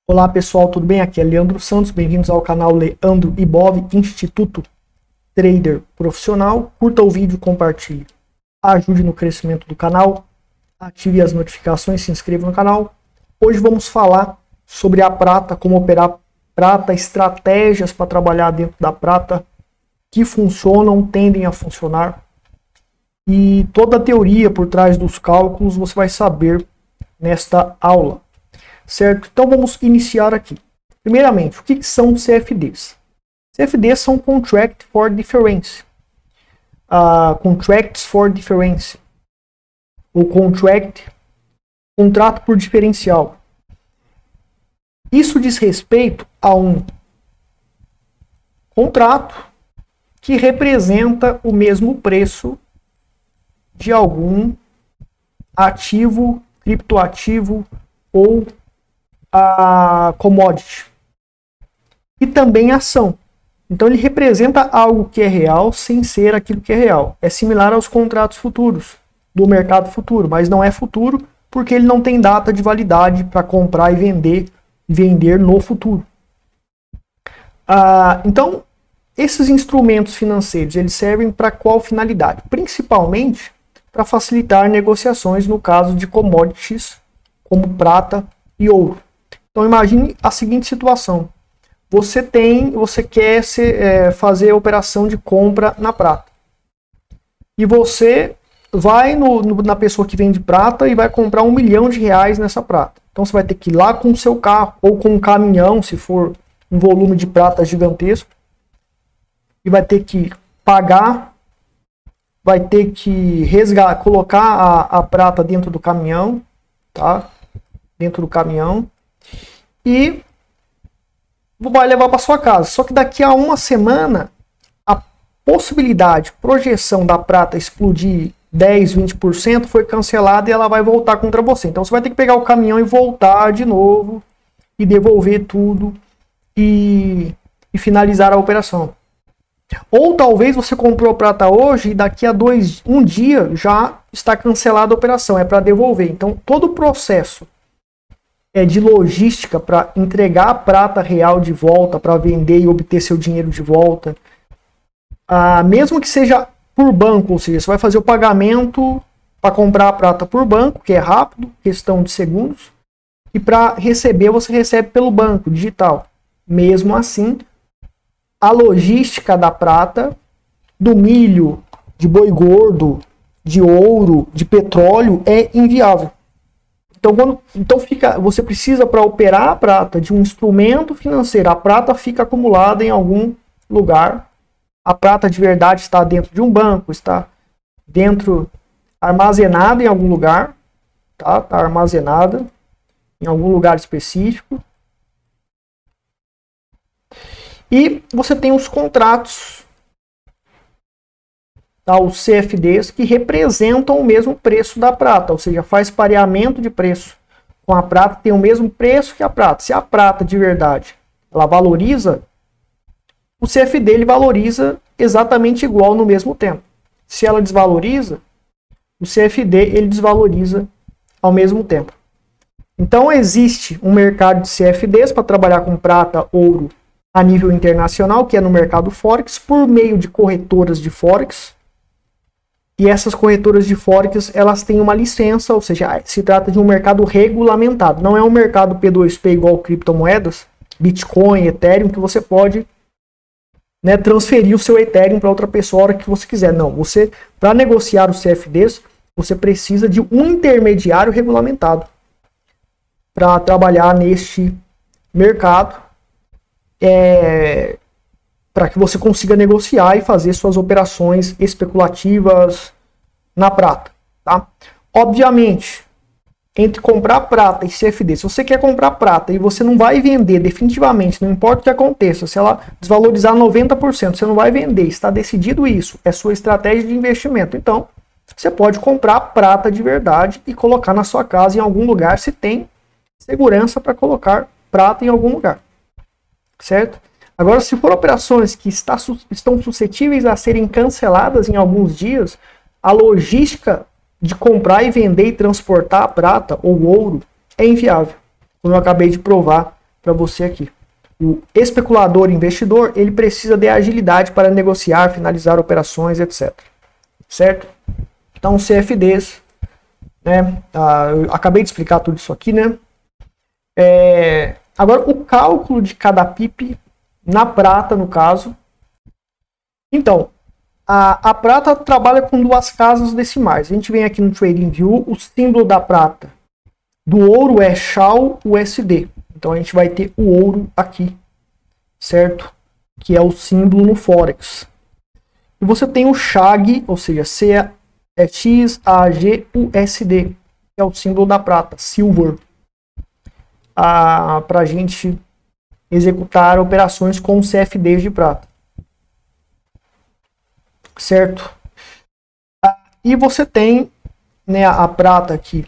Olá pessoal, tudo bem? Aqui é Leandro Santos, bem-vindos ao canal Leandro Ibov, Instituto Trader Profissional. Curta o vídeo, compartilhe, ajude no crescimento do canal, ative as notificações, se inscreva no canal. Hoje vamos falar sobre a prata, como operar prata, estratégias para trabalhar dentro da prata que funcionam, tendem a funcionar. E toda a teoria por trás dos cálculos você vai saber nesta aula. Certo? Então vamos iniciar aqui. Primeiramente, o que são CFDs? CFDs são Contract for Difference. Contracts for Difference. Ou contrato por diferencial. Isso diz respeito a um contrato que representa o mesmo preço de algum ativo, criptoativo ou a commodity. E também ação. Então ele representa algo que é real sem ser aquilo que é real. É similar aos contratos futuros do mercado futuro, mas não é futuro porque ele não tem data de validade para comprar e vender no futuro. Então esses instrumentos financeiros eles servem para qual finalidade? Principalmente para facilitar negociações no caso de commodities como prata e ouro. Então imagine a seguinte situação: você quer fazer a operação de compra na prata e você vai na pessoa que vende prata e vai comprar R$1 milhão nessa prata. Então você vai ter que ir lá com o seu carro ou com um caminhão, se for um volume de prata gigantesco, e vai ter que pagar, vai ter que colocar a prata dentro do caminhão, tá? Dentro do caminhão. E vai levar para sua casa. Só que daqui a uma semana, a projeção da prata explodir 10, 20% foi cancelada e ela vai voltar contra você. Então você vai ter que pegar o caminhão e voltar de novo e devolver tudo e finalizar a operação. Ou talvez você comprou prata hoje e daqui a um dia já está cancelada a operação, é para devolver. Então todo o processo de logística para entregar a prata real de volta, para vender e obter seu dinheiro de volta, mesmo que seja por banco, ou seja, você vai fazer o pagamento para comprar a prata por banco, que é rápido, questão de segundos, e para receber você recebe pelo banco digital. Mesmo assim, a logística da prata, do milho, de boi gordo, de ouro, de petróleo é inviável. Então você precisa, para operar a prata, de um instrumento financeiro. A prata fica acumulada em algum lugar. A prata de verdade está dentro de um banco, está armazenada em algum lugar, tá? Está armazenada em algum lugar específico. E você tem os contratos, tá? Os CFDs, que representam o mesmo preço da prata, ou seja, faz pareamento de preço com a prata, tem o mesmo preço que a prata. Se a prata de verdade ela valoriza, o CFD ele valoriza exatamente igual no mesmo tempo. Se ela desvaloriza, o CFD ele desvaloriza ao mesmo tempo. Então existe um mercado de CFDs para trabalhar com prata, ouro a nível internacional, que é no mercado Forex, por meio de corretoras de Forex. E essas corretoras de Forex, elas têm uma licença, ou seja, se trata de um mercado regulamentado. Não é um mercado P2P igual criptomoedas, Bitcoin, Ethereum, que você pode, né, transferir o seu Ethereum para outra pessoa a hora que você quiser. Não, para negociar os CFDs, você precisa de um intermediário regulamentado para trabalhar neste mercado, para que você consiga negociar e fazer suas operações especulativas na prata, tá? Obviamente, entre comprar prata e CFD, se você quer comprar prata e você não vai vender definitivamente, não importa o que aconteça, se ela desvalorizar 90%, você não vai vender, está decidido isso, é sua estratégia de investimento. Então, você pode comprar prata de verdade e colocar na sua casa em algum lugar, se tem segurança para colocar prata em algum lugar, certo? Agora, se for operações que estão suscetíveis a serem canceladas em alguns dias, a logística de comprar e vender e transportar a prata ou ouro é inviável, como eu acabei de provar para você aqui. O especulador investidor, ele precisa de agilidade para negociar, finalizar operações, etc. Certo? Então, CFDs, né? Eu acabei de explicar tudo isso aqui, né? Agora, o cálculo de cada PIP na prata, no caso. Então, a prata trabalha com duas casas decimais. A gente vem aqui no TradingView, o símbolo da prata do ouro é SHA-USD. Então, a gente vai ter o ouro aqui, certo? Que é o símbolo no Forex. E você tem o SHAG, ou seja, XAGUSD, que é o símbolo da prata, Silver. Para a gente executar operações com CFDs de prata. Certo? E você tem, né, a prata aqui.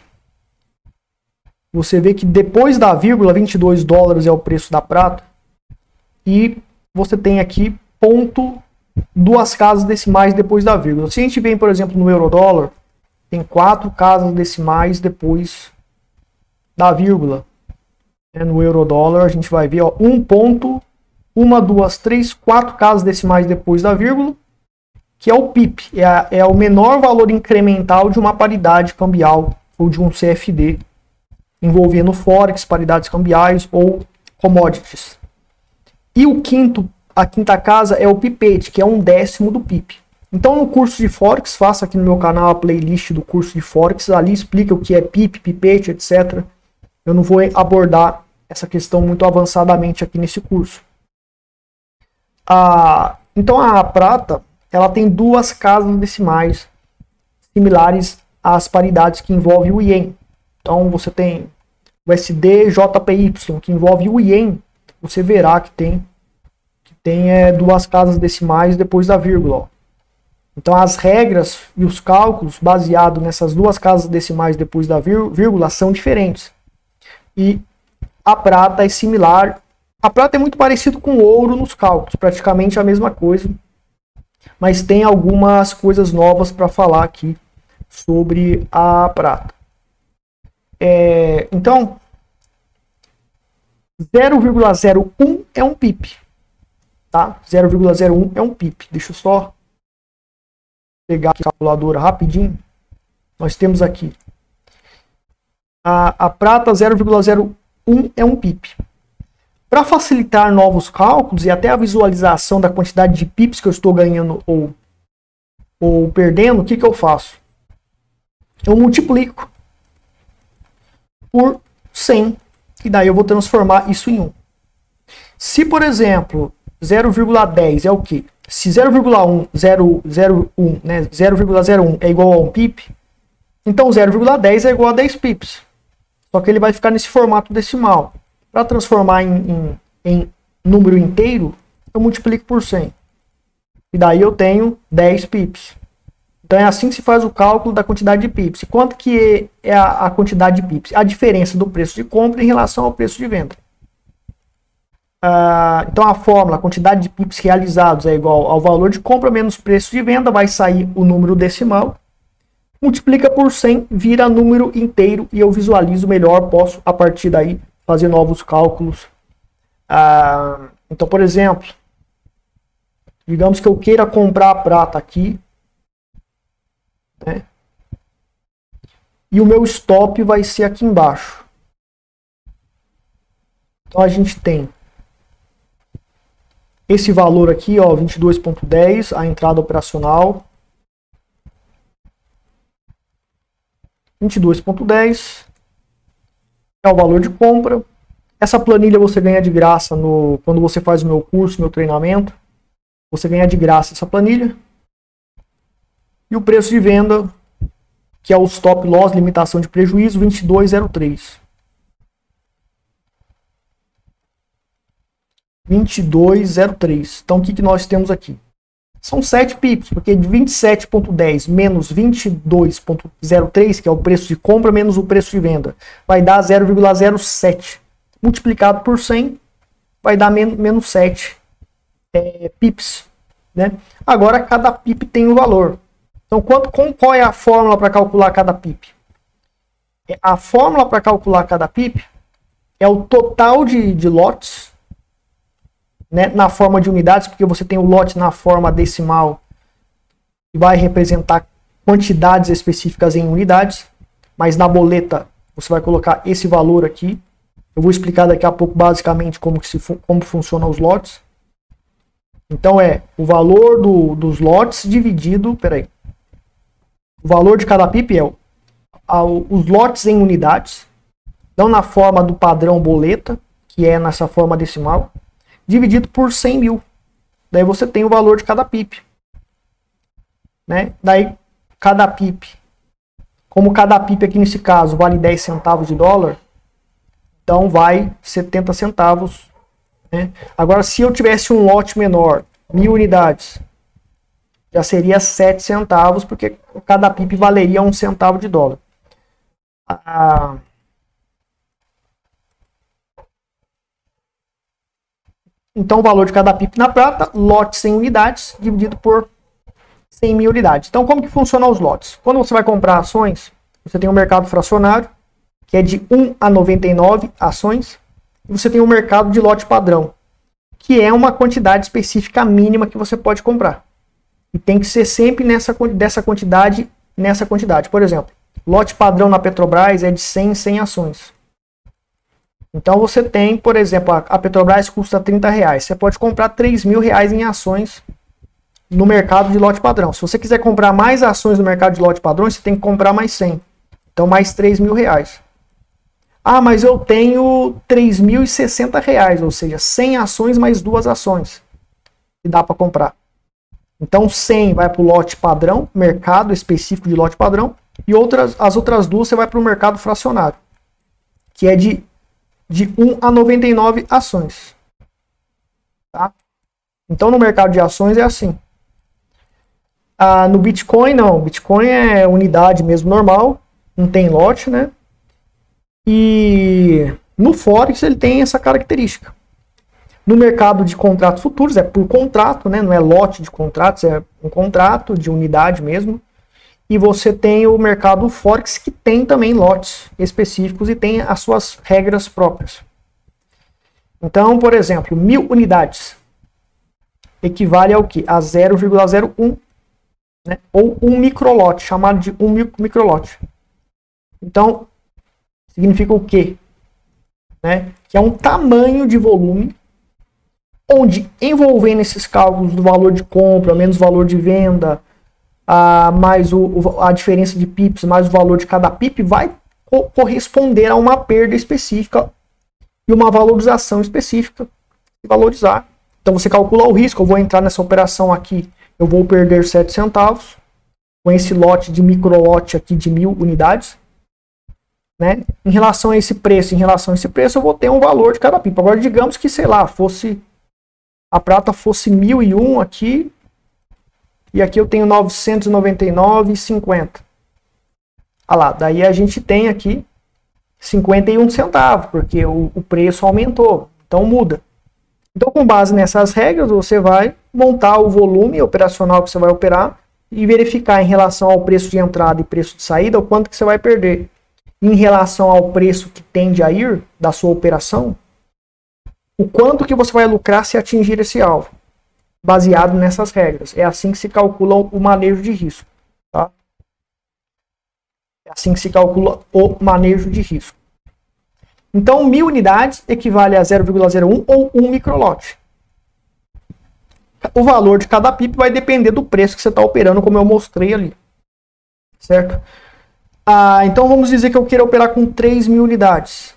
Você vê que depois da vírgula, 22 dólares é o preço da prata. E você tem aqui ponto, duas casas decimais depois da vírgula. Se a gente vem, por exemplo, no euro-dólar, tem 4 casas decimais depois da vírgula. No euro-dólar a gente vai ver, ó, 1 ponto, 1, 2, 3, 4 casas decimais depois da vírgula, que é o PIP, é o menor valor incremental de uma paridade cambial ou de um CFD, envolvendo Forex, paridades cambiais ou commodities. E a quinta casa é o pipete, que é 1/10 do PIP. Então, no curso de Forex, faça aqui no meu canal a playlist do curso de Forex, ali explica o que é PIP, pipete, etc. Eu não vou abordar essa questão muito avançadamente aqui nesse curso. Então, a prata, ela tem duas casas decimais similares às paridades que envolvem o Ien. Então, você tem o SDJPY, que envolve o Ien. Você verá que tem duas casas decimais depois da vírgula. Ó. Então, as regras e os cálculos baseados nessas duas casas decimais depois da vírgula são diferentes. E a prata é similar. A prata é muito parecido com o ouro nos cálculos, praticamente a mesma coisa. Mas tem algumas coisas novas para falar aqui sobre a prata. Então, 0,01 é um PIP. Tá? 0,01 é um PIP. Deixa eu só pegar aqui a calculadora rapidinho. Nós temos aqui a prata 0,01 é um PIP. Para facilitar novos cálculos e até a visualização da quantidade de pips que eu estou ganhando ou perdendo, o que eu faço? Eu multiplico por 100 e daí eu vou transformar isso em 1. Se, por exemplo, 0,10 é o quê? Se 0,1 né, 0,01 é igual a um pip, então 0,10 é igual a 10 pips. Só que ele vai ficar nesse formato decimal. Para transformar em número inteiro, eu multiplico por 100. E daí eu tenho 10 pips. Então é assim que se faz o cálculo da quantidade de pips. E quanto que é a quantidade de pips? A diferença do preço de compra em relação ao preço de venda. Então a fórmula, a quantidade de pips realizados é igual ao valor de compra menos preço de venda, vai sair o número decimal. Multiplica por 100, vira número inteiro e eu visualizo melhor, posso a partir daí fazer novos cálculos. Então, por exemplo, digamos que eu queira comprar a prata aqui, né? E o meu stop vai ser aqui embaixo. Então a gente tem esse valor aqui, ó, 22,10, a entrada operacional. 22,10 é o valor de compra. Essa planilha você ganha de graça quando você faz o meu curso, meu treinamento. Você ganha de graça essa planilha. E o preço de venda, que é o stop loss, limitação de prejuízo, 22,03. 22,03. Então o que nós temos aqui? São 7 pips, porque de 27,10 menos 22,03, que é o preço de compra, menos o preço de venda, vai dar 0,07. Multiplicado por 100, vai dar menos 7 pips. Né? Agora, cada pip tem um valor. Então, qual é a fórmula para calcular cada pip? A fórmula para calcular cada pip é o total de lotes, né, na forma de unidades, porque você tem o lote na forma decimal que vai representar quantidades específicas em unidades, mas na boleta você vai colocar esse valor aqui. Eu vou explicar daqui a pouco basicamente como funcionam os lotes. Então é o valor dos lotes dividido, o valor de cada PIP é os lotes em unidades, não na forma do padrão boleta, que é nessa forma decimal, dividido por 100 mil. Daí você tem o valor de cada PIP. Né? Daí cada PIP, como cada PIP aqui nesse caso vale 10 centavos de dólar, então vai 70 centavos. Né? Agora, se eu tivesse um lote menor, 1000 unidades, já seria 7 centavos, porque cada PIP valeria 1 centavo de dólar. Então, o valor de cada PIP na prata, lotes em unidades, dividido por 100 mil unidades. Então, como que funcionam os lotes? Quando você vai comprar ações, você tem um mercado fracionário, que é de 1 a 99 ações, e você tem um mercado de lote padrão, que é uma quantidade específica mínima que você pode comprar. E tem que ser sempre dessa quantidade, nessa quantidade. Por exemplo, lote padrão na Petrobras é de 100 em 100 ações. Então você tem, por exemplo, a Petrobras custa R$30. Você pode comprar R$3.000 em ações no mercado de lote padrão. Se você quiser comprar mais ações no mercado de lote padrão, você tem que comprar mais 100. Então mais R$3.000. Ah, mas eu tenho R$3.060, ou seja, 100 ações mais 2 ações que dá para comprar. Então 100 vai para o lote padrão, mercado específico de lote padrão, e as outras duas você vai para o mercado fracionário, que é de 1 a 99 ações. Tá? Então no mercado de ações é assim. No Bitcoin não, Bitcoin é unidade mesmo normal, não tem lote, né? E no Forex ele tem essa característica. No mercado de contratos futuros é por contrato, né? Não é lote de contratos, é um contrato de unidade mesmo. E você tem o mercado Forex, que tem também lotes específicos e tem as suas regras próprias. Então, por exemplo, 1000 unidades equivale ao que? A 0,01, né? Ou um microlote, chamado de um microlote. Então, significa o quê? Né? Que é um tamanho de volume onde, envolvendo esses cálculos do valor de compra, menos valor de venda, mais a diferença de pips, mais o valor de cada pip, vai corresponder a uma perda específica e uma valorização específica. Valorizar. Então você calcula o risco. Eu vou entrar nessa operação aqui, eu vou perder 7 centavos com esse lote de microlote aqui de 1000 unidades. Né? Em relação a esse preço, eu vou ter um valor de cada pipa. Agora, digamos que, sei lá, a prata fosse 1001 aqui, e aqui eu tenho 999,50. Ah lá, daí a gente tem aqui 51 centavos, porque o preço aumentou, então muda. Então, com base nessas regras, você vai montar o volume operacional que você vai operar e verificar em relação ao preço de entrada e preço de saída o quanto que você vai perder. Em relação ao preço que tende a ir da sua operação, o quanto que você vai lucrar se atingir esse alvo, baseado nessas regras. É assim que se calcula o manejo de risco. Tá? É assim que se calcula o manejo de risco. Então, 1000 unidades equivale a 0,01 ou 1 microlote. O valor de cada PIP vai depender do preço que você está operando, como eu mostrei ali. Certo? Então vamos dizer que eu queira operar com 3.000 unidades.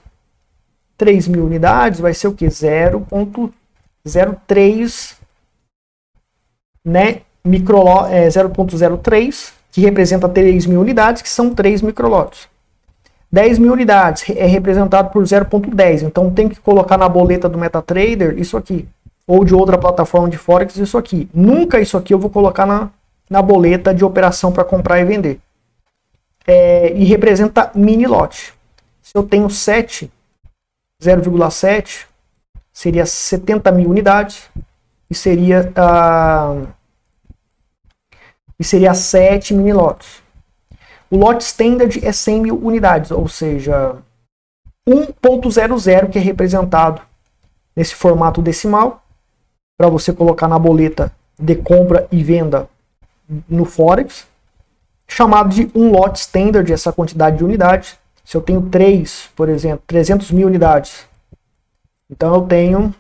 3.000 unidades vai ser o que? 0,03, né? 0,03, que representa 3.000 unidades, que são 3 microlotes. 10.000 unidades é representado por 0,10. Então tem que colocar na boleta do MetaTrader isso aqui. Ou de outra plataforma de Forex isso aqui. Nunca isso aqui eu vou colocar na boleta de operação para comprar e vender. E representa mini lote. Se eu tenho 0,7 seria 70.000 unidades e seria 7 mini lotes. O lote standard é 100.000 unidades, ou seja, 1.00, que é representado nesse formato decimal, para você colocar na boleta de compra e venda no Forex, chamado de um lot standard, essa quantidade de unidades. Se eu tenho 3, por exemplo, 300 mil unidades, então eu tenho,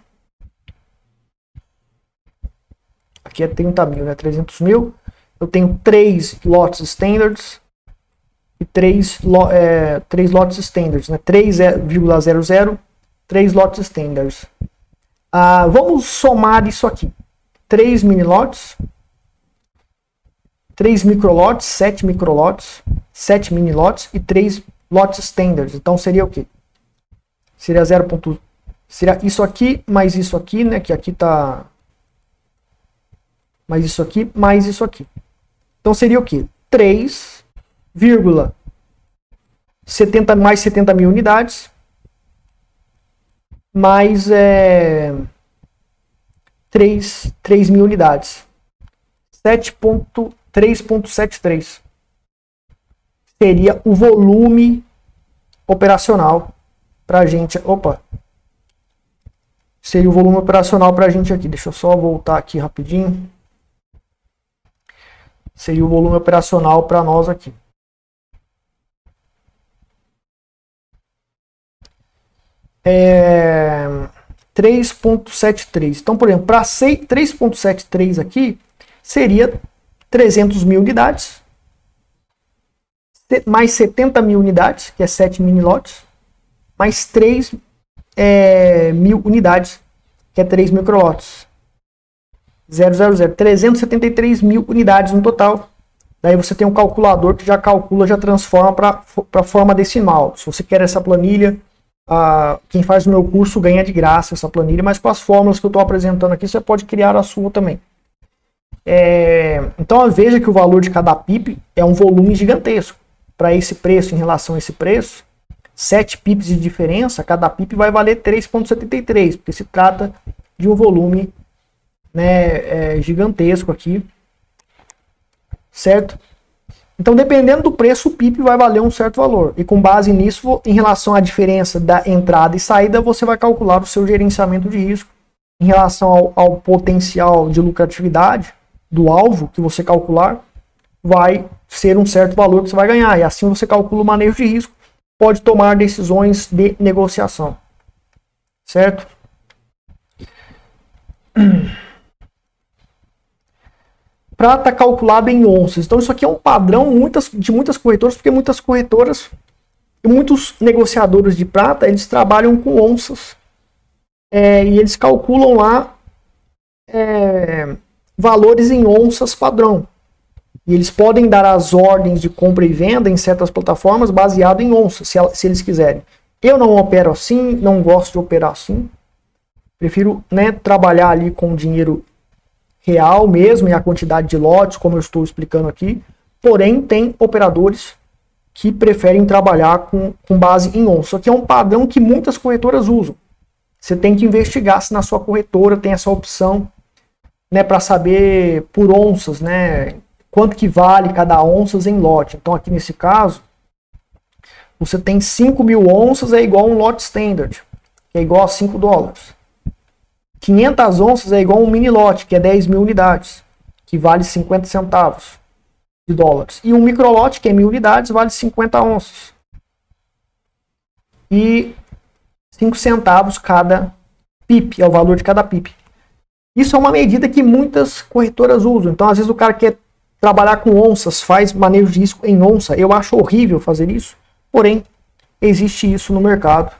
aqui é 30 mil, né? 300 mil, eu tenho 3 lotes standards e 3 lotes standards, né? 3,00, 3 lotes standards. Vamos somar isso aqui. 3 mini lotes, 3 microlotes, 7 microlotes, 7 mini lotes e 3 lotes standards. Então seria o quê? Seria 0. Seria isso aqui mais isso aqui, né? Que aqui tá mais isso aqui, mais isso aqui. Então seria o quê? 3,70 mais 70 mil unidades mais 3 mil unidades. 3,73 seria o volume operacional para a gente. Opa! Seria o volume operacional para a gente aqui. Deixa eu só voltar aqui rapidinho. Seria o volume operacional para nós aqui. É 3,73. Então, por exemplo, para 3,73 aqui, seria 300 mil unidades, mais 70 mil unidades, que é 7 mini lotes, mais 3 mil unidades, que é 3 microlotes. 373 mil unidades no total. Daí você tem um calculador que já calcula, já transforma para forma decimal. Se você quer essa planilha, quem faz o meu curso ganha de graça essa planilha, mas com as fórmulas que eu estou apresentando aqui, você pode criar a sua também. Então veja que o valor de cada PIP é um volume gigantesco. Para esse preço, em relação a esse preço, 7 pips de diferença, cada PIP vai valer 3,73, porque se trata de um volume, né, gigantesco aqui, certo? Então, dependendo do preço, o PIP vai valer um certo valor. E com base nisso, em relação à diferença da entrada e saída, você vai calcular o seu gerenciamento de risco em relação ao potencial de lucratividade do alvo que você calcular, vai ser um certo valor que você vai ganhar. E assim você calcula o manejo de risco, pode tomar decisões de negociação. Certo? Prata calculada em onças. Então isso aqui é um padrão de muitas corretoras, porque muitas corretoras e muitos negociadores de prata, eles trabalham com onças. E eles calculam lá valores em onças padrão. E eles podem dar as ordens de compra e venda em certas plataformas baseado em onças, se eles quiserem. Eu não opero assim, não gosto de operar assim. Prefiro, né, trabalhar ali com dinheiro real mesmo e a quantidade de lotes, como eu estou explicando aqui. Porém, tem operadores que preferem trabalhar com base em onça. Isso aqui é um padrão que muitas corretoras usam. Você tem que investigar se na sua corretora tem essa opção, né, para saber por onças, né, quanto que vale cada onças em lote. Então aqui nesse caso, você tem 5 mil onças é igual a um lote standard, que é igual a 5 dólares. 500 onças é igual a um mini lote, que é 10 mil unidades, que vale 50 centavos de dólares. E um microlote, que é 1000 unidades, vale 50 onças. E 5 centavos cada PIP, é o valor de cada PIP. Isso é uma medida que muitas corretoras usam. Então, às vezes, o cara quer trabalhar com onças, faz manejo de risco em onça. Eu acho horrível fazer isso, porém, existe isso no mercado.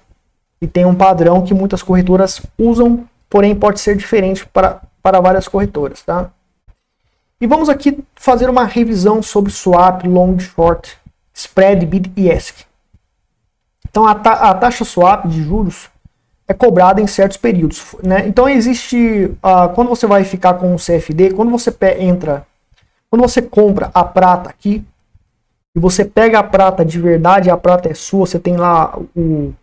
E tem um padrão que muitas corretoras usam, porém pode ser diferente para várias corretoras. Tá? E vamos aqui fazer uma revisão sobre swap, long, short, spread, bid e ask. Então, a taxa swap de juros é cobrada em certos períodos, né? Então existe, quando você vai ficar com o CFD, quando você compra a prata aqui, e você pega a prata de verdade, a prata é sua, você tem lá o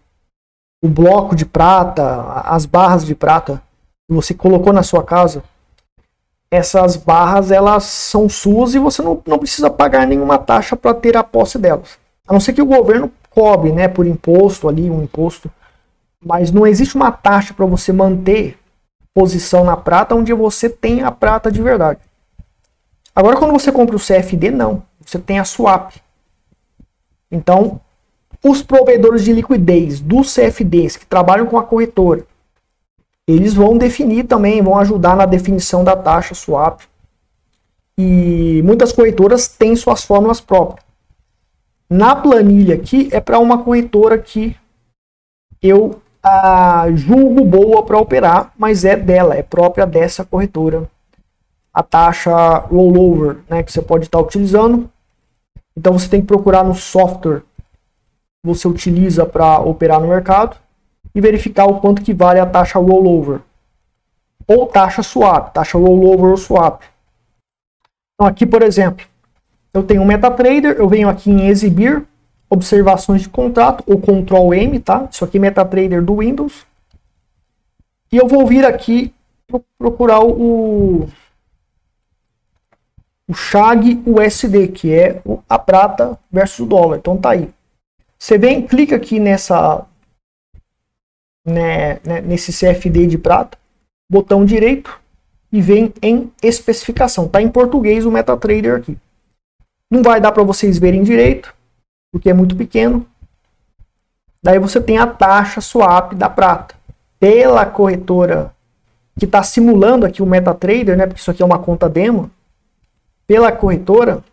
bloco de prata, as barras de prata, que você colocou na sua casa, essas barras elas são suas e você não precisa pagar nenhuma taxa para ter a posse delas. A não ser que o governo cobre, né, por imposto ali, um imposto, mas não existe uma taxa para você manter posição na prata onde você tem a prata de verdade. Agora, quando você compra o CFD, não, você tem a swap. Então, os provedores de liquidez dos CFDs que trabalham com a corretora, eles vão definir também, vão ajudar na definição da taxa swap. E muitas corretoras têm suas fórmulas próprias. Na planilha aqui é para uma corretora que eu julgo boa para operar, mas é dela, é própria dessa corretora. A taxa rollover, né, que você pode estar utilizando. Então você tem que procurar no software que você utiliza para operar no mercado e verificar o quanto que vale a taxa rollover ou taxa swap, taxa rollover ou swap. Então aqui, por exemplo, eu tenho um MetaTrader, eu venho aqui em exibir observações de contrato, ou Ctrl M, tá? Isso aqui é MetaTrader do Windows. E eu vou vir aqui procurar o Shag USD, que é a prata versus o dólar. Então tá aí. Você vem, clica aqui nesse CFD de prata, botão direito, e vem em especificação. Tá em português o MetaTrader aqui. Não vai dar para vocês verem direito, porque é muito pequeno. Daí você tem a taxa swap da prata. Pela corretora que está simulando aqui o MetaTrader, né? Porque isso aqui é uma conta demo. Pela corretora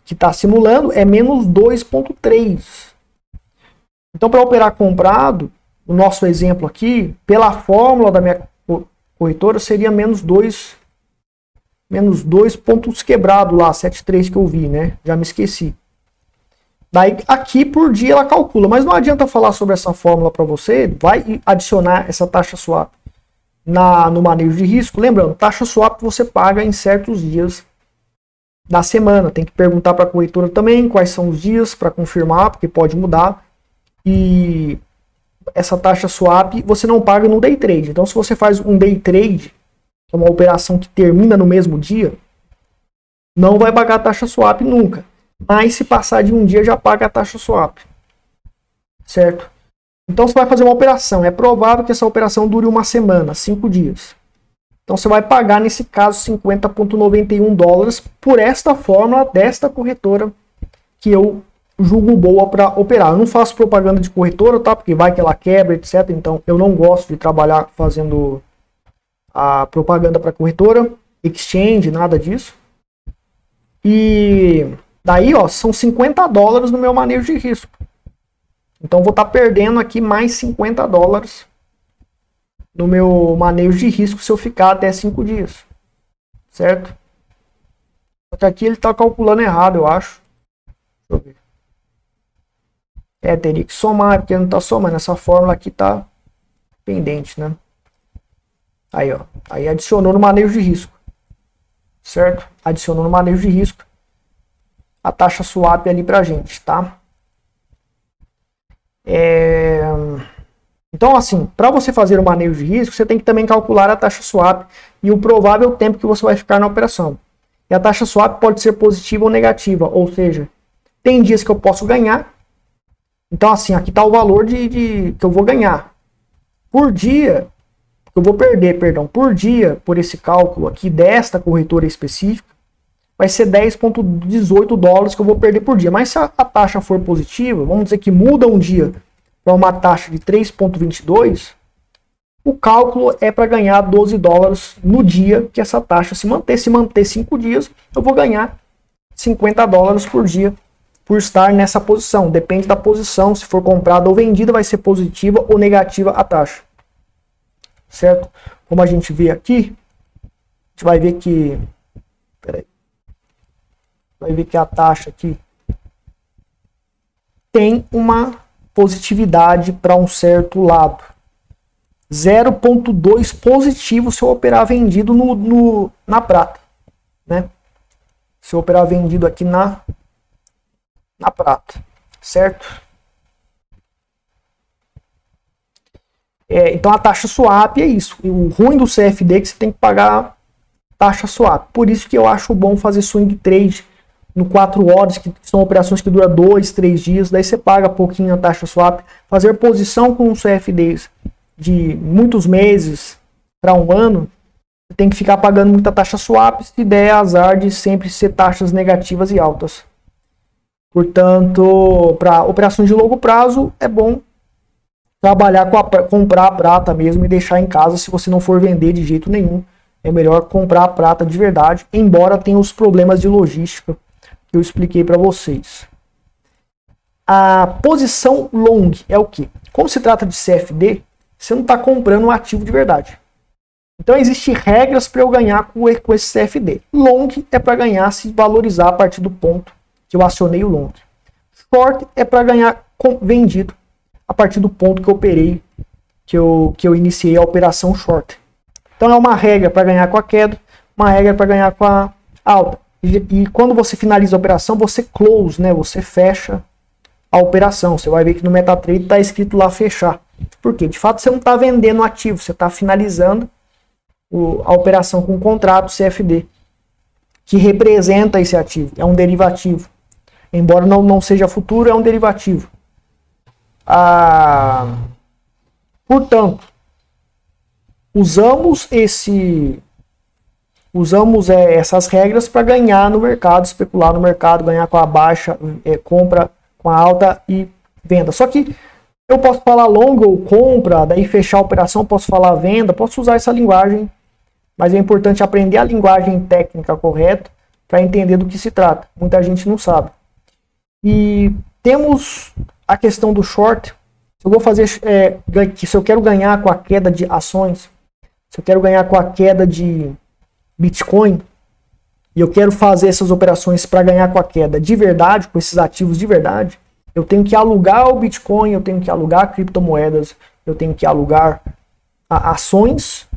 que está simulando é menos 2,3. Então, para operar comprado, o nosso exemplo aqui, pela fórmula da minha corretora, seria menos 2 pontos quebrado lá, 7,3 que eu vi, né? Já me esqueci. Daí, aqui por dia ela calcula, mas não adianta falar sobre essa fórmula para você, vai adicionar essa taxa swap no manejo de risco. Lembrando, taxa swap você paga em certos dias da semana. Tem que perguntar para a corretora também quais são os dias para confirmar, porque pode mudar. E essa taxa swap você não paga no day trade. Então, se você faz um day trade, que é uma operação que termina no mesmo dia, não vai pagar a taxa swap nunca. Mas se passar de um dia, já paga a taxa swap. Certo? Então você vai fazer uma operação. É provável que essa operação dure uma semana, 5 dias. Então você vai pagar, nesse caso, 50,91 dólares por esta fórmula desta corretora que eu julgo boa para operar. Eu não faço propaganda de corretora, tá? Porque vai que ela quebra, etc. Então eu não gosto de trabalhar fazendo a propaganda para corretora, exchange, nada disso. E daí, ó, são 50 dólares no meu manejo de risco. Então vou estar perdendo aqui mais 50 dólares no meu manejo de risco se eu ficar até 5 dias. Certo? Só que aqui ele está calculando errado, eu acho. Deixa eu ver. Teria que somar, porque não está somando. Essa fórmula aqui está pendente, né? Aí, ó. Aí adicionou no manejo de risco. Certo? Adicionou no manejo de risco a taxa swap ali pra gente, tá? Então, assim, para você fazer o manejo de risco, você tem que também calcular a taxa swap e o provável tempo que você vai ficar na operação. E a taxa swap pode ser positiva ou negativa, ou seja, tem dias que eu posso ganhar. Então, assim, aqui está o valor que eu vou ganhar. Por dia, eu vou perder, perdão, por dia, por esse cálculo aqui desta corretora específica, vai ser 10,18 dólares que eu vou perder por dia. Mas se a taxa for positiva, vamos dizer que muda um dia para uma taxa de 3,22, o cálculo é para ganhar 12 dólares no dia que essa taxa se manter. Se manter 5 dias, eu vou ganhar 50 dólares por dia por estar nessa posição. Depende da posição, se for comprada ou vendida, vai ser positiva ou negativa a taxa. Certo? Como a gente vê aqui, a gente vai ver que... Peraí. Vai ver que a taxa aqui tem uma positividade para um certo lado. 0,2 positivo se eu operar vendido na prata. Né? Se eu operar vendido aqui na prata. Certo? Então a taxa swap é isso. O ruim do CFD é que você tem que pagar taxa swap. Por isso que eu acho bom fazer swing trade no 4 horas, que são operações que duram 2, 3 dias, daí você paga pouquinho a taxa swap. Fazer posição com CFDs de muitos meses para um ano, você tem que ficar pagando muita taxa swap, se der azar de sempre ser taxas negativas e altas. Portanto, para operações de longo prazo, é bom trabalhar comprar a prata mesmo e deixar em casa se você não for vender de jeito nenhum. É melhor comprar a prata de verdade, embora tenha os problemas de logística que eu expliquei para vocês. A posição long é o que? Como se trata de CFD, você não está comprando um ativo de verdade. Então existem regras para eu ganhar com esse CFD. Long é para ganhar se valorizar a partir do ponto que eu acionei o long. Short é para ganhar vendido a partir do ponto que eu operei, que eu iniciei a operação short. Então é uma regra para ganhar com a queda, uma regra para ganhar com a alta. E quando você finaliza a operação, você close, né? Você fecha a operação. Você vai ver que no MetaTrader está escrito lá fechar. Por quê? De fato você não está vendendo ativo, você está finalizando a operação com um contrato CFD, que representa esse ativo, é um derivativo. Embora não seja futuro, é um derivativo. Portanto, usamos essas regras para ganhar no mercado, especular no mercado, ganhar com a baixa, compra com a alta e venda. Só que eu posso falar long ou compra, daí fechar a operação, posso falar venda, posso usar essa linguagem, mas é importante aprender a linguagem técnica correta para entender do que se trata. Muita gente não sabe. E temos a questão do short. Se eu vou fazer, se eu quero ganhar com a queda de ações, se eu quero ganhar com a queda de Bitcoin, e eu quero fazer essas operações para ganhar com a queda de verdade, com esses ativos de verdade, eu tenho que alugar o Bitcoin, eu tenho que alugar criptomoedas, eu tenho que alugar ações,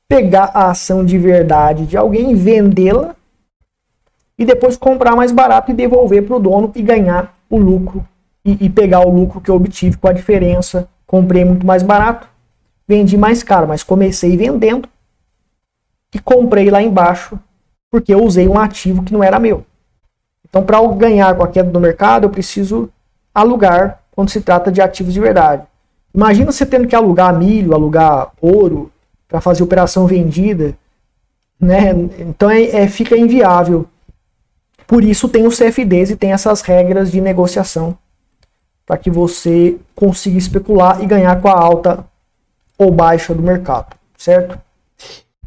pegar a ação de verdade de alguém, vendê-la, e depois comprar mais barato e devolver para o dono e ganhar o lucro, e pegar o lucro que eu obtive com a diferença. Comprei muito mais barato, vendi mais caro, mas comecei vendendo e comprei lá embaixo porque eu usei um ativo que não era meu. Então, para eu ganhar com a queda do mercado, eu preciso alugar quando se trata de ativos de verdade. Imagina você tendo que alugar milho, alugar ouro para fazer operação vendida, né? Então fica inviável. Por isso tem os CFDs e tem essas regras de negociação para que você consiga especular e ganhar com a alta ou baixa do mercado, certo?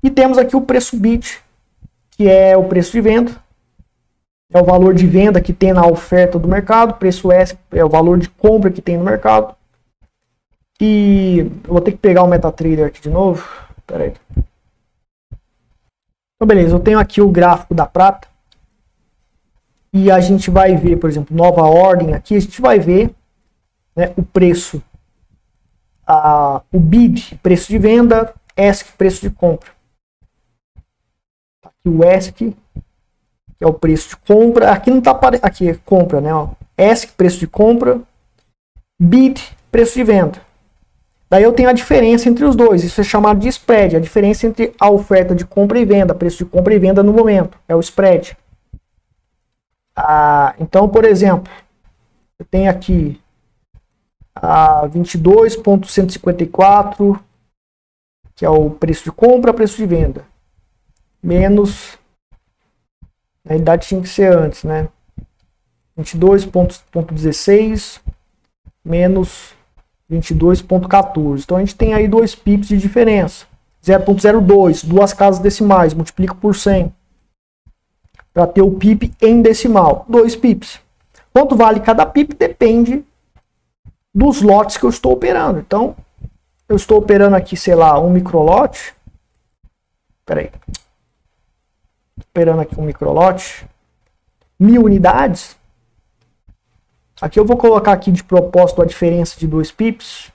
E temos aqui o preço bid, que é o preço de venda, é o valor de venda que tem na oferta do mercado, preço S é o valor de compra que tem no mercado. E eu vou ter que pegar o MetaTrader aqui de novo, peraí. Então beleza, eu tenho aqui o gráfico da prata, e a gente vai ver, por exemplo, nova ordem aqui, a gente vai ver, né, o preço, o bid, preço de venda, ESC, preço de compra. Aqui o ESC, que é o preço de compra, aqui não tá, aqui é compra, né, ó. ESC, preço de compra, bid, preço de venda. Daí eu tenho a diferença entre os dois, isso é chamado de spread, a diferença entre a oferta de compra e venda, preço de compra e venda no momento, é o spread. Então, por exemplo, eu tenho aqui 22.154, que é o preço de compra, preço de venda, menos, na realidade tinha que ser antes, né? 22.16 menos 22.14. Então a gente tem aí 2 pips de diferença. 0.02, duas casas decimais, multiplico por 100. Para ter o pip em decimal, 2 pips. Quanto vale cada pip depende dos lotes que eu estou operando. Então, eu estou operando aqui, sei lá, um microlote. Peraí. Operando aqui um microlote. 1000 unidades. Aqui eu vou colocar aqui de propósito a diferença de 2 pips.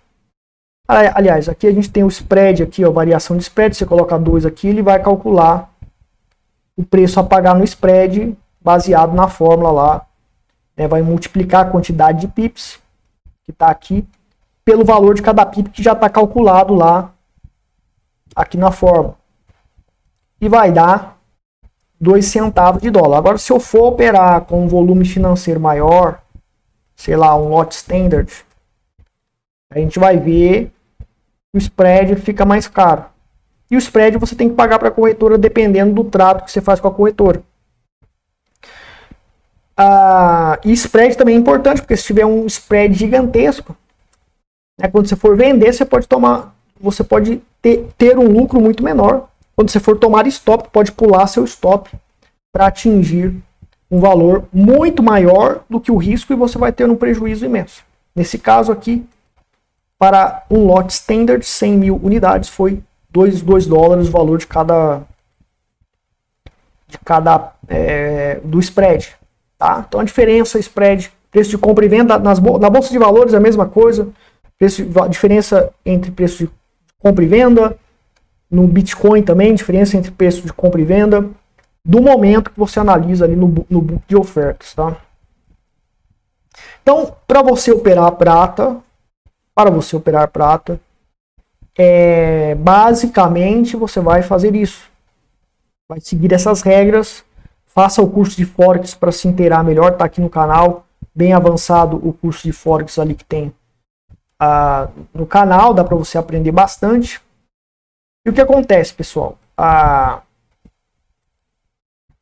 Aliás, aqui a gente tem o spread aqui, ó, variação de spread. Você coloca 2 aqui, ele vai calcular o preço a pagar no spread baseado na fórmula lá, né? Vai multiplicar a quantidade de pips que está aqui pelo valor de cada pip que já está calculado lá aqui na fórmula. E vai dar 2 centavos de dólar. Agora, se eu for operar com um volume financeiro maior, sei lá, um lot standard, a gente vai ver que o spread fica mais caro. E o spread você tem que pagar para a corretora dependendo do trato que você faz com a corretora. E spread também é importante, porque se tiver um spread gigantesco, né, quando você for vender, você pode ter um lucro muito menor. Quando você for tomar stop, pode pular seu stop para atingir um valor muito maior do que o risco e você vai ter um prejuízo imenso. Nesse caso aqui, para um lot standard, 100 mil unidades, foi 2 dólares o valor de cada do spread. Tá? Então a diferença spread, preço de compra e venda, na bolsa de valores é a mesma coisa, diferença entre preço de compra e venda, no Bitcoin também, diferença entre preço de compra e venda, do momento que você analisa ali no book de ofertas. Tá? Então, para você operar prata, basicamente você vai fazer isso. Vai seguir essas regras. Faça o curso de Forex para se inteirar melhor. Está aqui no canal, bem avançado o curso de Forex ali que tem no canal. Dá para você aprender bastante. E o que acontece, pessoal?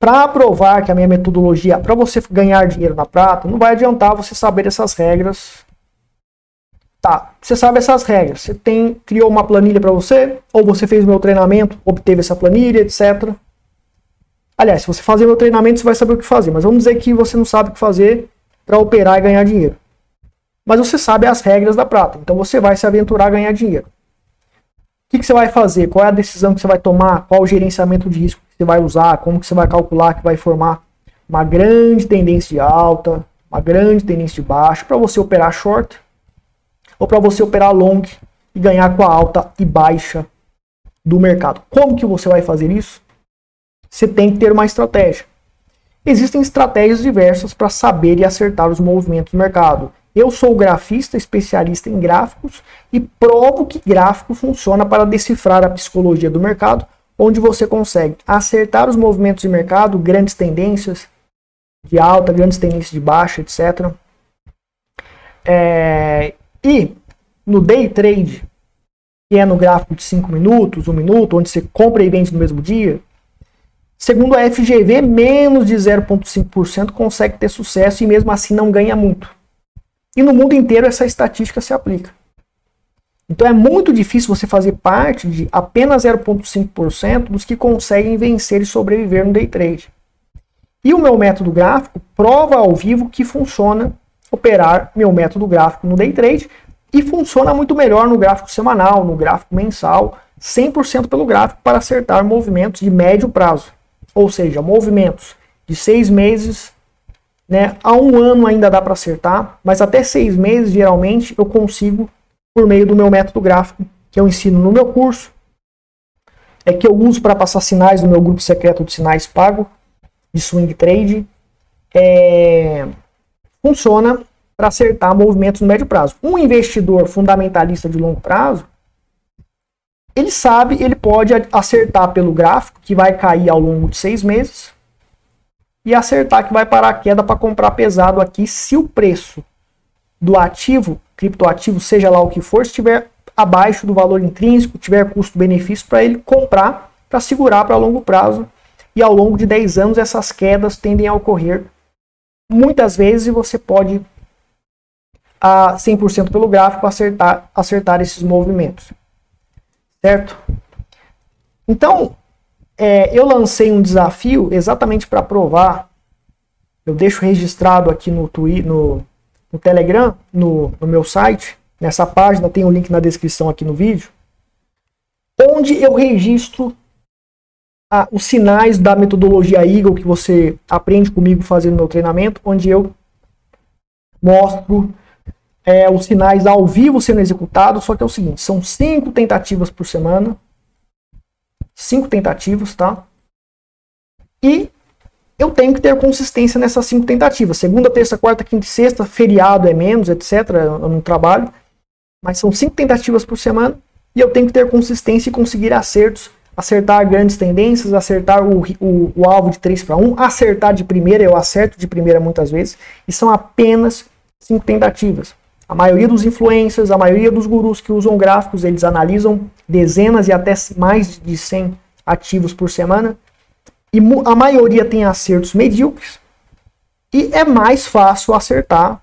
Para provar que a minha metodologia, para você ganhar dinheiro na prata, não vai adiantar você saber essas regras. Tá, você sabe essas regras. Você criou uma planilha para você, ou você fez meu treinamento, obteve essa planilha, etc. Aliás, se você fazer meu treinamento, você vai saber o que fazer. Mas vamos dizer que você não sabe o que fazer para operar e ganhar dinheiro. Mas você sabe as regras da prata. Então você vai se aventurar a ganhar dinheiro. O que você vai fazer? Qual é a decisão que você vai tomar? Qual o gerenciamento de risco que você vai usar? Como que você vai calcular que vai formar uma grande tendência de alta, uma grande tendência de baixa, para você operar short ou para você operar long e ganhar com a alta e baixa do mercado. Como que você vai fazer isso? Você tem que ter uma estratégia. Existem estratégias diversas para saber e acertar os movimentos do mercado. Eu sou grafista, especialista em gráficos e provo que gráfico funciona para decifrar a psicologia do mercado, onde você consegue acertar os movimentos de mercado, grandes tendências de alta, grandes tendências de baixa, etc. E no day trade, que é no gráfico de 5 minutos, 1 minuto, onde você compra e vende no mesmo dia, segundo a FGV, menos de 0,5% consegue ter sucesso e mesmo assim não ganha muito. E no mundo inteiro essa estatística se aplica. Então é muito difícil você fazer parte de apenas 0,5% dos que conseguem vencer e sobreviver no day trade. E o meu método gráfico prova ao vivo que funciona operar meu método gráfico no day trade e funciona muito melhor no gráfico semanal, no gráfico mensal, 100% pelo gráfico para acertar movimentos de médio prazo. Ou seja, movimentos de 6 meses, né, a 1 ano ainda dá para acertar, mas até 6 meses geralmente eu consigo por meio do meu método gráfico, que eu ensino no meu curso, que eu uso para passar sinais no meu grupo secreto de sinais pago, de swing trade, funciona para acertar movimentos no médio prazo. Um investidor fundamentalista de longo prazo, ele sabe, ele pode acertar pelo gráfico, que vai cair ao longo de 6 meses, e acertar que vai parar a queda para comprar pesado aqui, se o preço do ativo, criptoativo, seja lá o que for, estiver abaixo do valor intrínseco, tiver custo-benefício para ele comprar, para segurar para longo prazo. E ao longo de 10 anos essas quedas tendem a ocorrer muitas vezes e você pode, a 100% pelo gráfico, acertar esses movimentos. Certo? Então, eu lancei um desafio exatamente para provar. Eu deixo registrado aqui no Telegram, no meu site, nessa página, tem o link na descrição aqui no vídeo, onde eu registro os sinais da metodologia Eagle que você aprende comigo fazendo meu treinamento, onde eu mostro os sinais ao vivo sendo executados, só que é o seguinte, são 5 tentativas por semana, 5 tentativas, tá? E eu tenho que ter consistência nessas 5 tentativas. Segunda, terça, quarta, quinta e sexta, feriado é menos, etc. Eu não trabalho. Mas são 5 tentativas por semana e eu tenho que ter consistência e conseguir acertos acertar grandes tendências, acertar o alvo de 3-1, acertar de primeira, eu acerto de primeira muitas vezes, e são apenas 5 tentativas. A maioria dos influencers, a maioria dos gurus que usam gráficos, eles analisam dezenas e até mais de 100 ativos por semana, e a maioria tem acertos medíocres, e é mais fácil acertar.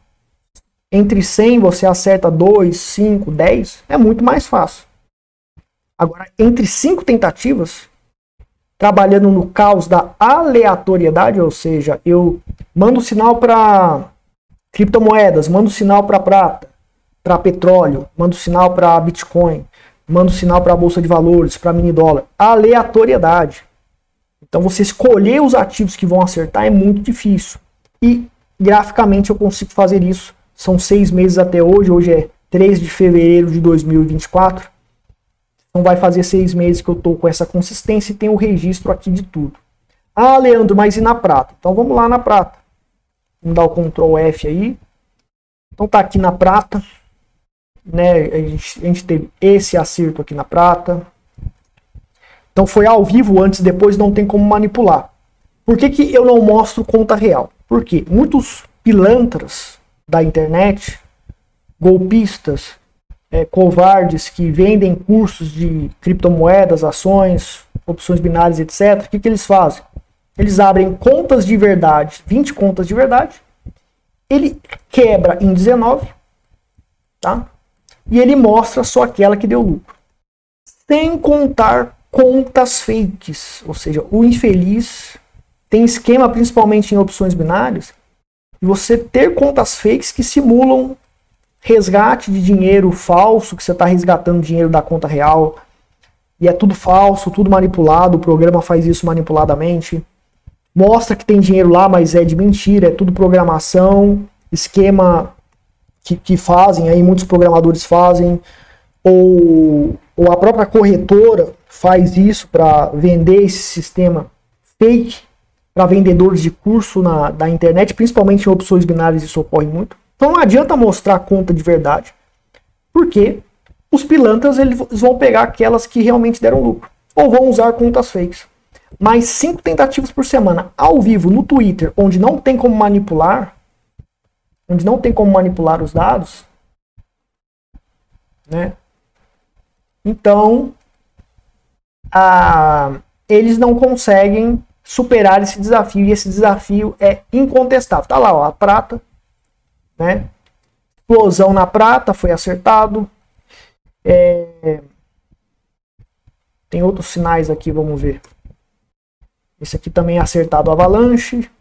Entre 100 você acerta 2, 5, 10, é muito mais fácil. Agora, entre 5 tentativas, trabalhando no caos da aleatoriedade, ou seja, eu mando sinal para criptomoedas, mando sinal para prata, para petróleo, mando sinal para Bitcoin, mando sinal para a bolsa de valores, para mini dólar. Aleatoriedade. Então você escolher os ativos que vão acertar é muito difícil. E graficamente eu consigo fazer isso. São 6 meses até hoje. Hoje é 3 de fevereiro de 2024. Então vai fazer 6 meses que eu estou com essa consistência e tem o registro aqui de tudo. Ah, Leandro, mas e na prata? Então vamos lá na prata. Vamos dar o Ctrl F aí. Então tá aqui na prata, né? A gente teve esse acerto aqui na prata. Então foi ao vivo, antes e depois não tem como manipular. Por que que eu não mostro conta real? Porque muitos pilantras da internet, golpistas, covardes que vendem cursos de criptomoedas, ações, opções binárias, etc. O que que eles fazem? Eles abrem contas de verdade, 20 contas de verdade, ele quebra em 19, tá? E ele mostra só aquela que deu lucro. Sem contar contas fakes, ou seja, o infeliz tem esquema principalmente em opções binárias, de você ter contas fakes que simulam resgate de dinheiro falso, que você está resgatando dinheiro da conta real, e é tudo falso, tudo manipulado, o programa faz isso manipuladamente. Mostra que tem dinheiro lá, mas é de mentira, é tudo programação, esquema que fazem, aí muitos programadores fazem, ou a própria corretora faz isso para vender esse sistema fake para vendedores de curso da internet, principalmente em opções binárias isso ocorre muito. Então não adianta mostrar a conta de verdade, porque os pilantras eles vão pegar aquelas que realmente deram lucro, ou vão usar contas fakes. Mas 5 tentativas por semana ao vivo no Twitter, onde não tem como manipular, os dados, né? Então, eles não conseguem superar esse desafio, e esse desafio é incontestável. Tá lá, ó, a prata, né? Explosão na prata, foi acertado. Tem outros sinais aqui, vamos ver. Esse aqui também é acertado avalanche.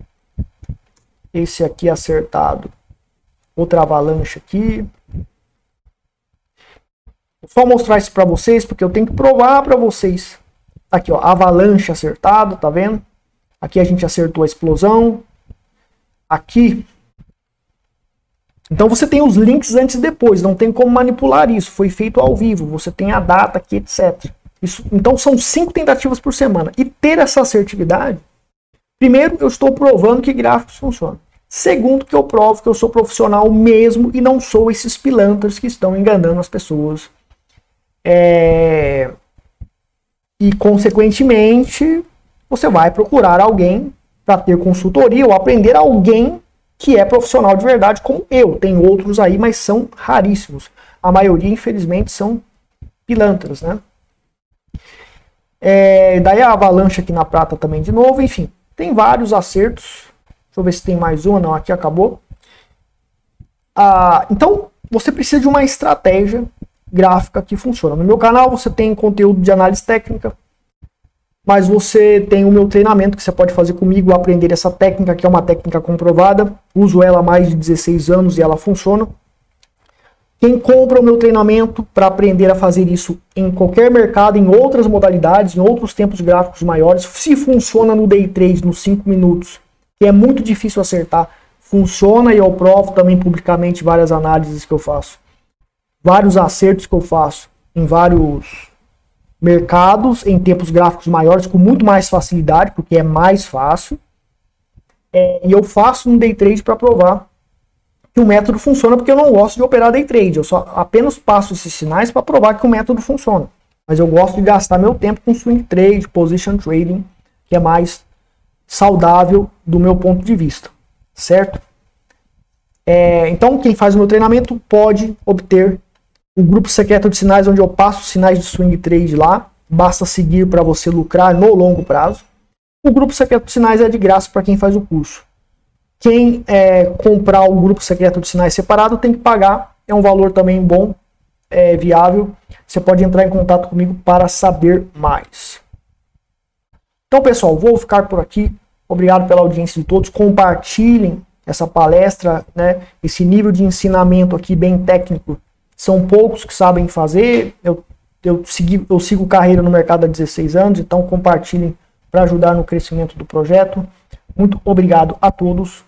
Esse aqui é acertado outra avalanche aqui. Vou só mostrar isso para vocês, porque eu tenho que provar para vocês. Aqui, ó, avalanche acertado, tá vendo? Aqui a gente acertou a explosão. Aqui. Então você tem os links antes e depois, não tem como manipular isso. Foi feito ao vivo, você tem a data aqui, etc. Isso, então são 5 tentativas por semana. E ter essa assertividade, primeiro, eu estou provando que gráficos funcionam. Segundo, que eu provo que eu sou profissional mesmo e não sou esses pilantras que estão enganando as pessoas. E, consequentemente, você vai procurar alguém para ter consultoria ou aprender alguém que é profissional de verdade, como eu. Tem outros aí, mas são raríssimos. A maioria, infelizmente, são pilantras, né? Daí a avalanche aqui na prata também de novo, enfim, tem vários acertos. Deixa eu ver se tem mais uma, não, aqui acabou. Então, você precisa de uma estratégia gráfica que funciona. No meu canal você tem conteúdo de análise técnica, mas você tem o meu treinamento que você pode fazer comigo, aprender essa técnica, que é uma técnica comprovada. Uso ela há mais de 16 anos e ela funciona. Quem compra o meu treinamento para aprender a fazer isso em qualquer mercado, em outras modalidades, em outros tempos gráficos maiores, se funciona no day trade, nos 5 minutos, que é muito difícil acertar, funciona, e eu provo também publicamente várias análises que eu faço, vários acertos que eu faço em vários mercados, em tempos gráficos maiores, com muito mais facilidade, porque é mais fácil, e eu faço um day trade para provar que o método funciona, porque eu não gosto de operar day trade, eu só apenas passo esses sinais para provar que o método funciona. Mas eu gosto de gastar meu tempo com swing trade, position trading, que é mais saudável do meu ponto de vista, certo? Então, quem faz o meu treinamento pode obter o grupo secreto de sinais, onde eu passo os sinais de swing trade lá. Basta seguir para você lucrar no longo prazo. O grupo secreto de sinais é de graça para quem faz o curso. Quem comprar o grupo secreto de sinais separado tem que pagar. É um valor também bom, viável. Você pode entrar em contato comigo para saber mais. Então, pessoal, vou ficar por aqui. Obrigado pela audiência de todos. Compartilhem essa palestra, né? Esse nível de ensinamento aqui bem técnico. São poucos que sabem fazer. Eu sigo carreira no mercado há 16 anos, então compartilhem para ajudar no crescimento do projeto. Muito obrigado a todos.